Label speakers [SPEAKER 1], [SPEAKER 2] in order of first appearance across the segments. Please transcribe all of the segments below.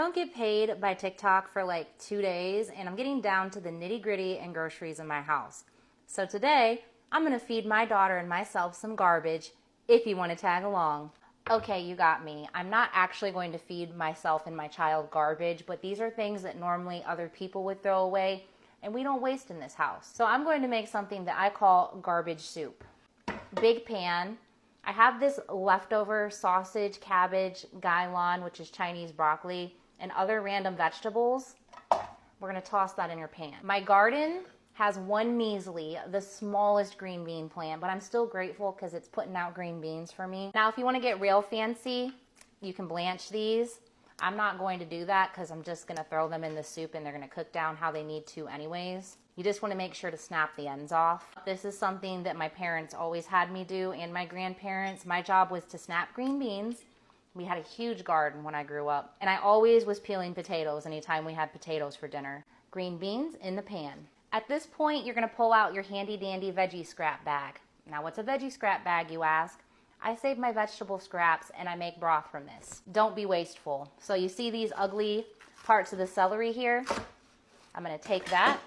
[SPEAKER 1] don't get paid by TikTok for like 2 days, and I'm getting down to the nitty-gritty and groceries in my house. So today, I'm gonna feed my daughter and myself some garbage if you wanna tag along. Okay, you got me. I'm not actually going to feed myself and my child garbage, but these are things that normally other people would throw away, and we don't waste in this house. So I'm going to make something that I call garbage soup. Big pan. I have this leftover sausage, cabbage, gailon, which is Chinese broccoli, and other random vegetables. We're gonna toss that in your pan. My garden has one measly, the smallest green bean plant, but I'm still grateful because it's putting out green beans for me. Now, if you want to get real fancy, you can blanch these. I'm not going to do that because I'm just gonna throw them in the soup and they're gonna cook down how they need to anyways. You just want to make sure to snap the ends off. This is something that my parents always had me do, and my grandparents. My job was to snap green beans. We had a huge garden when I grew up, and I always was peeling potatoes anytime we had potatoes for dinner. Green beans in the pan. At this point, you're gonna pull out your handy dandy veggie scrap bag. Now, what's a veggie scrap bag, you ask? I save my vegetable scraps and I make broth from this. Don't be wasteful. So you see these ugly parts of the celery here? I'm gonna take that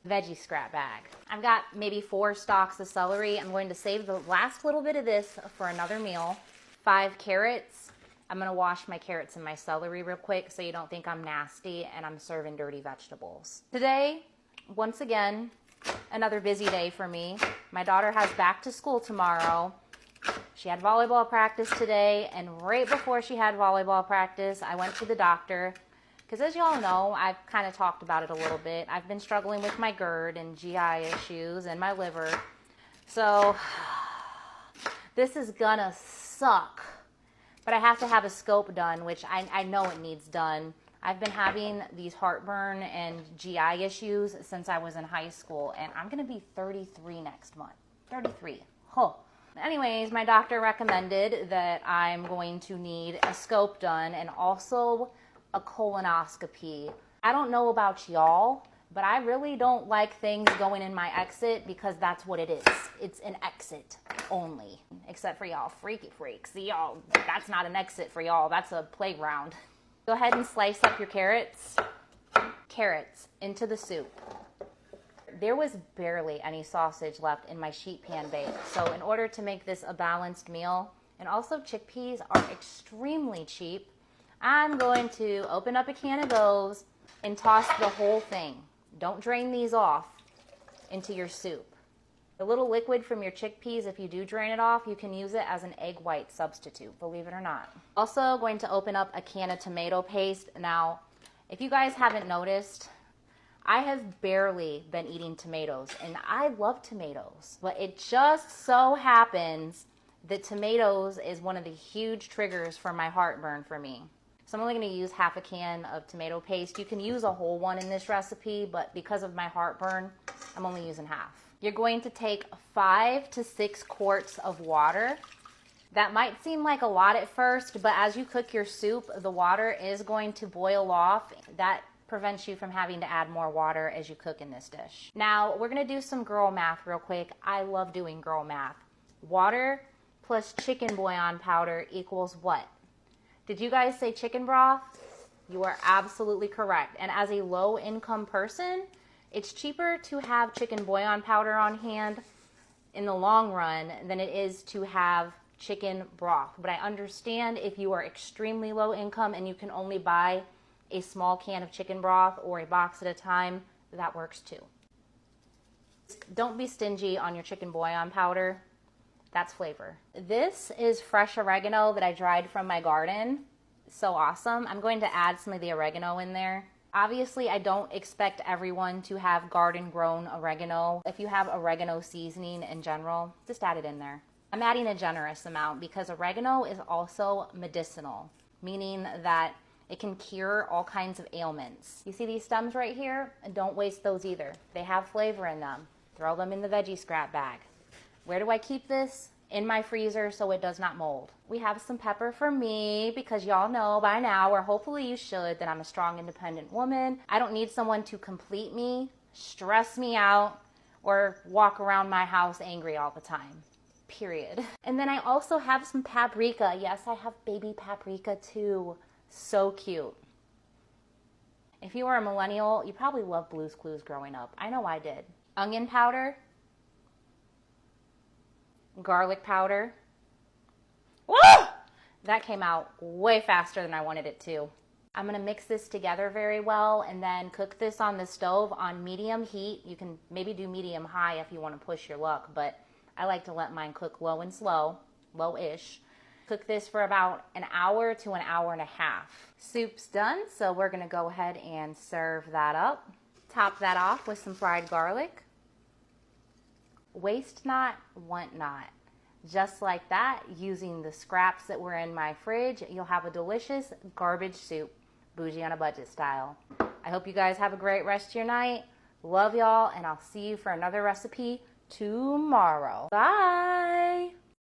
[SPEAKER 1] veggie scrap bag. I've got maybe 4 stalks of celery. I'm going to save the last little bit of this for another meal. 5 carrots. I'm gonna wash my carrots and my celery real quick so you don't think I'm nasty and I'm serving dirty vegetables. Today, once again, another busy day for me. My daughter has back to school tomorrow. She had volleyball practice today, and right before she had volleyball practice, I went to the doctor. Because as y'all know, I've kind of talked about it a little bit. I've been struggling with my GERD and GI issues and my liver. So this is gonna suck. But I have to have a scope done, which I know it needs done. I've been having these heartburn and GI issues since I was in high school, and I'm gonna be 33 next month. 33. Huh. Anyways, my doctor recommended that I'm going to need a scope done and also a colonoscopy. I don't know about y'all, but I really don't like things going in my exit because that's what it is. It's an exit only. Except for y'all freaky freaks. See, y'all, that's not an exit for y'all. That's a playground. Go ahead and slice up your carrots. Carrots into the soup. There was barely any sausage left in my sheet pan bake. So in order to make this a balanced meal, and also chickpeas are extremely cheap, I'm going to open up a can of those and toss the whole thing. Don't drain these off into your soup. The little liquid from your chickpeas, if you do drain it off, you can use it as an egg white substitute, believe it or not. Also going to open up a can of tomato paste. Now, if you guys haven't noticed, I have barely been eating tomatoes, and I love tomatoes. But it just so happens that tomatoes is one of the huge triggers for my heartburn for me. So I'm only going to use half a can of tomato paste. You can use a whole one in this recipe, but because of my heartburn, I'm only using half. You're going to take 5 to 6 quarts of water. That might seem like a lot at first, but as you cook your soup, the water is going to boil off. That prevents you from having to add more water as you cook in this dish. Now, we're going to do some girl math real quick. I love doing girl math. Water plus chicken bouillon powder equals what? Did you guys say chicken broth? You are absolutely correct. And as a low-income person, it's cheaper to have chicken bouillon powder on hand in the long run than it is to have chicken broth. But I understand if you are extremely low income and you can only buy a small can of chicken broth or a box at a time, that works too. Don't be stingy on your chicken bouillon powder. That's flavor. This is fresh oregano that I dried from my garden. So awesome. I'm going to add some of the oregano in there. Obviously, I don't expect everyone to have garden grown oregano. If you have oregano seasoning in general, just add it in there. I'm adding a generous amount because oregano is also medicinal, meaning that it can cure all kinds of ailments. You see these stems right here? And don't waste those either. They have flavor in them. Throw them in the veggie scrap bag. Where do I keep this? In my freezer so it does not mold. We have some pepper for me because y'all know by now, or hopefully you should, that I'm a strong, independent woman. I don't need someone to complete me, stress me out, or walk around my house angry all the time. Period. And then I also have some paprika. Yes, I have baby paprika too. So cute. If you were a millennial, you probably loved Blue's Clues growing up. I know I did. Onion powder, garlic powder. Woo! That came out way faster than I wanted it to. I'm gonna mix this together very well and then cook this on the stove on medium heat. You can maybe do medium high if you want to push your luck, but I like to let mine cook low and slow, low-ish. Cook this for about an hour to an hour and a half. Soup's done, so we're gonna go ahead and serve that up. Top that off with some fried garlic. Waste not, want not. Just like that, using the scraps that were in my fridge, you'll have a delicious garbage soup, bougie on a budget style. I hope you guys have a great rest of your night. Love y'all, and I'll see you for another recipe tomorrow. Bye!